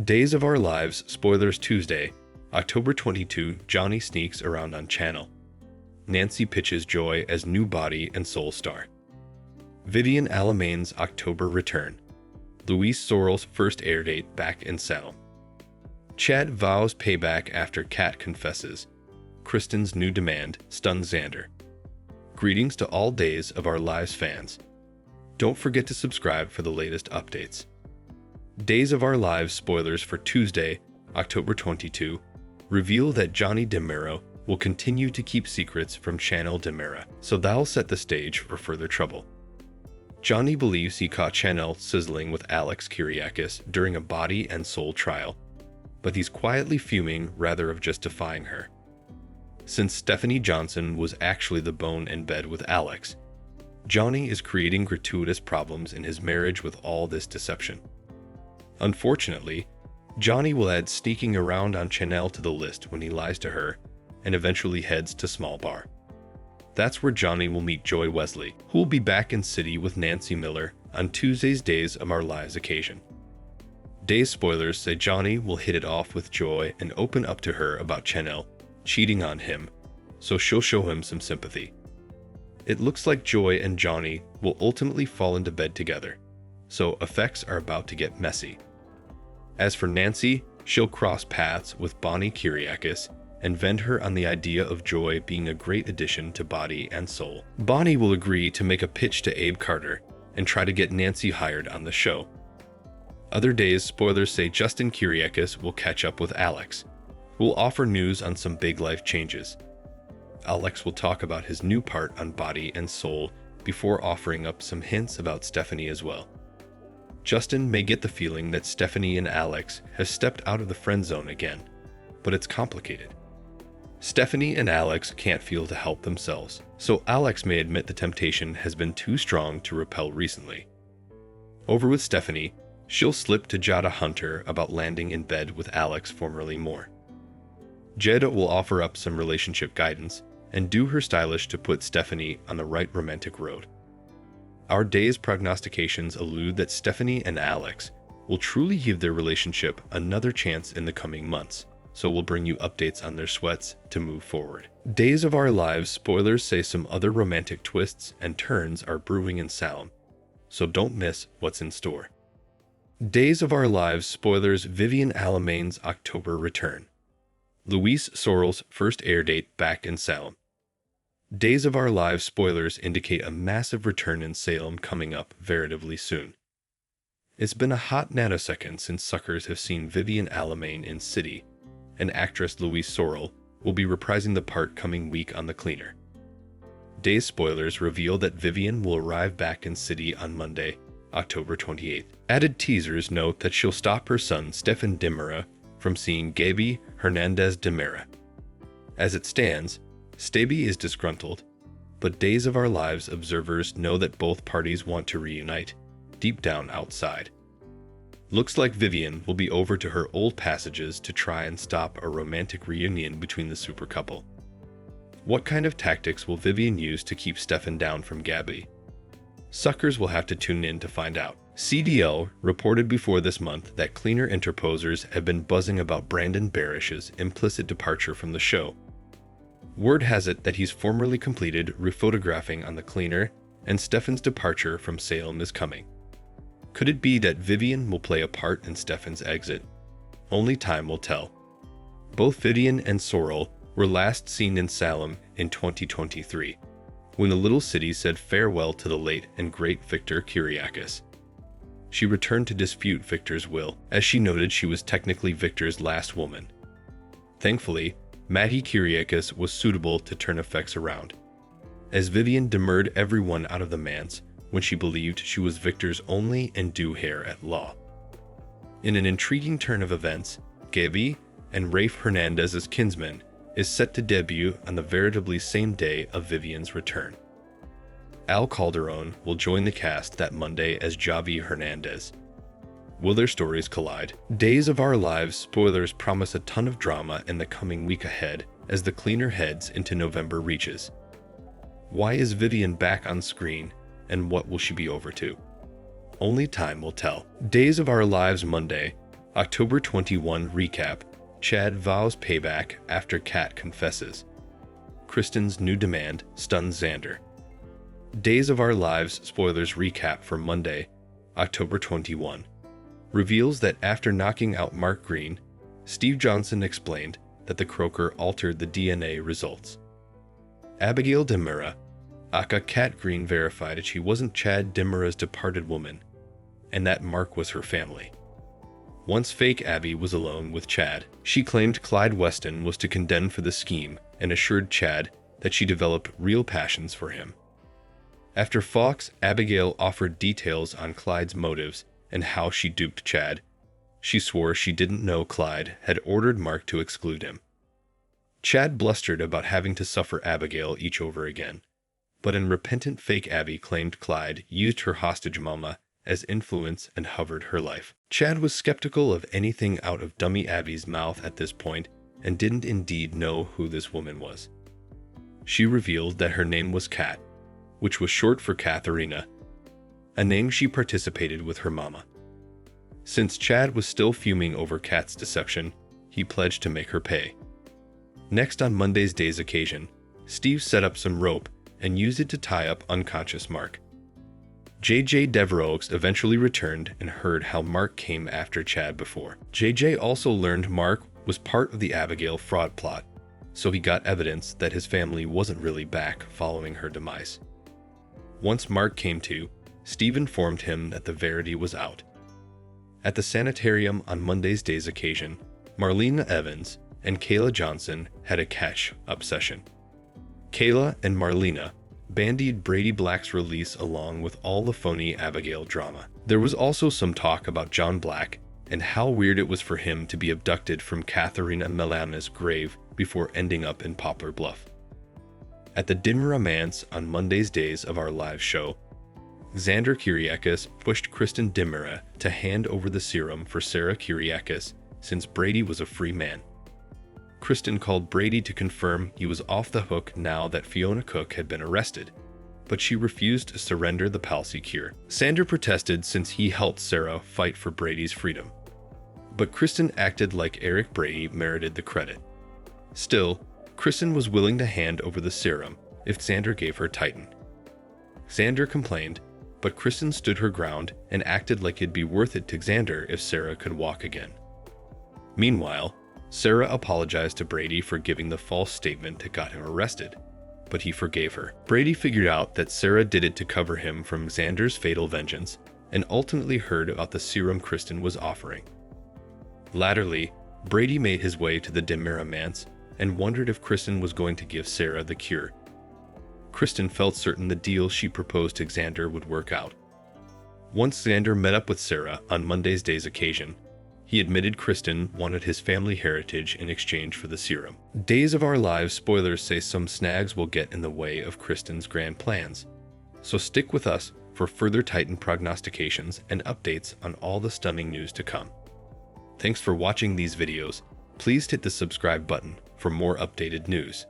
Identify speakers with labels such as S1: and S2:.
S1: Days of Our Lives spoilers Tuesday, October 22. Johnny sneaks around on channel. Nancy pitches Joy as new body and soul star. Vivian Alamain's October return. Louise Sorrell's first air date back in Salem. Chad vows payback after Kat confesses. Kristen's new demand stuns Xander. Greetings to all Days of Our Lives fans. Don't forget to subscribe for the latest updates. Days of Our Lives spoilers for Tuesday, October 22, reveal that Johnny DeMuro will continue to keep secrets from Chanel DeMera, so that'll set the stage for further trouble. Johnny believes he caught Chanel sizzling with Alex Kyriakis during a body and soul trial, but he's quietly fuming rather of just defying her. Since Stephanie Johnson was actually the bone in bed with Alex, Johnny is creating gratuitous problems in his marriage with all this deception. Unfortunately, Johnny will add sneaking around on Chanel to the list when he lies to her and eventually heads to Small Bar. That's where Johnny will meet Joy Wesley, who will be back in city with Nancy Miller on Tuesday's Days of Our Lives occasion. Days spoilers say Johnny will hit it off with Joy and open up to her about Chanel cheating on him, so she'll show him some sympathy. It looks like Joy and Johnny will ultimately fall into bed together, so effects are about to get messy. As for Nancy, she'll cross paths with Bonnie Kyriakis and vend her on the idea of Joy being a great addition to Body and Soul. Bonnie will agree to make a pitch to Abe Carter and try to get Nancy hired on the show. Other Days spoilers say Justin Kyriakis will catch up with Alex, who will offer news on some big life changes. Alex will talk about his new part on Body and Soul before offering up some hints about Stephanie as well. Justin may get the feeling that Stephanie and Alex have stepped out of the friend zone again, but it's complicated. Stephanie and Alex can't feel to help themselves, so Alex may admit the temptation has been too strong to repel recently. Over with Stephanie, she'll slip to Jada Hunter about landing in bed with Alex, formerly Moore. Jada will offer up some relationship guidance and do her stylish to put Stephanie on the right romantic road. Our Days prognostications allude that Stephanie and Alex will truly give their relationship another chance in the coming months, so we'll bring you updates on their sweats to move forward. Days of Our Lives spoilers say some other romantic twists and turns are brewing in Salem, so don't miss what's in store. Days of Our Lives spoilers Vivian Alamain's October return. Louise Sorrell's first air date back in Salem. Days of Our Lives spoilers indicate a massive return in Salem coming up veritably soon. It's been a hot nanosecond since suckers have seen Vivian Alamain in City, and actress Louise Sorrell will be reprising the part coming week on The Cleaner. Days spoilers reveal that Vivian will arrive back in City on Monday, October 28th. Added teasers note that she'll stop her son Stefan DeMera from seeing Gaby Hernandez DeMera. As it stands, Staby is disgruntled, but Days of Our Lives observers know that both parties want to reunite, deep down outside. Looks like Vivian will be over to her old passages to try and stop a romantic reunion between the super couple. What kind of tactics will Vivian use to keep Stefan down from Gaby? Suckers will have to tune in to find out. CDL reported before this month that Cleaner interposers have been buzzing about Brandon Barish's implicit departure from the show. Word has it that he's formally completed rephotographing on The Cleaner, and Stefan's departure from Salem is coming. Could it be that Vivian will play a part in Stefan's exit? Only time will tell. Both Vivian and Sorrell were last seen in Salem in 2023, when the little city said farewell to the late and great Victor Kyriakis. She returned to dispute Victor's will, as she noted she was technically Victor's last woman. Thankfully, Maddie Kyriakis was suitable to turn effects around, as Vivian demurred everyone out of the manse when she believed she was Victor's only and due heir at law. In an intriguing turn of events, Gaby and Rafe Hernandez's kinsman is set to debut on the veritably same day of Vivian's return. Al Calderon will join the cast that Monday as Javi Hernandez. Will their stories collide? Days of Our Lives spoilers promise a ton of drama in the coming week ahead as The Cleaner heads into November reaches. Why is Vivian back on screen, and what will she be over to? Only time will tell. Days of Our Lives Monday, October 21 recap. Chad vows payback after Kat confesses. Kristen's new demand stuns Xander. Days of Our Lives spoilers recap for Monday, October 21. Reveals that after knocking out Mark Green, Steve Johnson explained that the croaker altered the DNA results. Abigail Demura, aka Kat Green, verified that she wasn't Chad Demura's departed woman, and that Mark was her family. Once fake Abby was alone with Chad, she claimed Clyde Weston was to condemn for the scheme and assured Chad that she developed real passions for him. After Fox, Abigail offered details on Clyde's motives and how she duped Chad. She swore she didn't know Clyde had ordered Mark to exclude him. Chad blustered about having to suffer Abigail each over again, but in repentant fake Abby claimed Clyde used her hostage mama as influence and hovered her life. Chad was skeptical of anything out of dummy Abby's mouth at this point and didn't indeed know who this woman was. She revealed that her name was Kat, which was short for Katharina, a name she participated with her mama. Since Chad was still fuming over Kat's deception, he pledged to make her pay. Next on Monday's day's occasion, Steve set up some rope and used it to tie up unconscious Mark. JJ Devereaux eventually returned and heard how Mark came after Chad before. JJ also learned Mark was part of the Abigail fraud plot, so he got evidence that his family wasn't really back following her demise. Once Mark came to, Steve informed him that the verity was out. At the sanitarium on Monday's day's occasion, Marlena Evans and Kayla Johnson had a catch-up session. Kayla and Marlena bandied Brady Black's release along with all the phony Abigail drama. There was also some talk about John Black and how weird it was for him to be abducted from Katharina Melana's grave before ending up in Poplar Bluff. At the Dimmer Manse on Monday's Days of Our Lives show, Xander Kyriakis pushed Kristen Dimera to hand over the serum for Sarah Kyriakis since Brady was a free man. Kristen called Brady to confirm he was off the hook now that Fiona Cook had been arrested, but she refused to surrender the palsy cure. Xander protested since he helped Sarah fight for Brady's freedom, but Kristen acted like Eric Brady merited the credit. Still, Kristen was willing to hand over the serum if Xander gave her Titan. Xander complained, but Kristen stood her ground and acted like it'd be worth it to Xander if Sarah could walk again. Meanwhile, Sarah apologized to Brady for giving the false statement that got him arrested, but he forgave her. Brady figured out that Sarah did it to cover him from Xander's fatal vengeance and ultimately heard about the serum Kristen was offering. Latterly, Brady made his way to the Demera Manse and wondered if Kristen was going to give Sarah the cure. Kristen felt certain the deal she proposed to Xander would work out. Once Xander met up with Sarah on Monday's day's occasion, he admitted Kristen wanted his family heritage in exchange for the serum. Days of Our Lives spoilers say some snags will get in the way of Kristen's grand plans, so stick with us for further Titan prognostications and updates on all the stunning news to come. Thanks for watching these videos. Please hit the subscribe button for more updated news.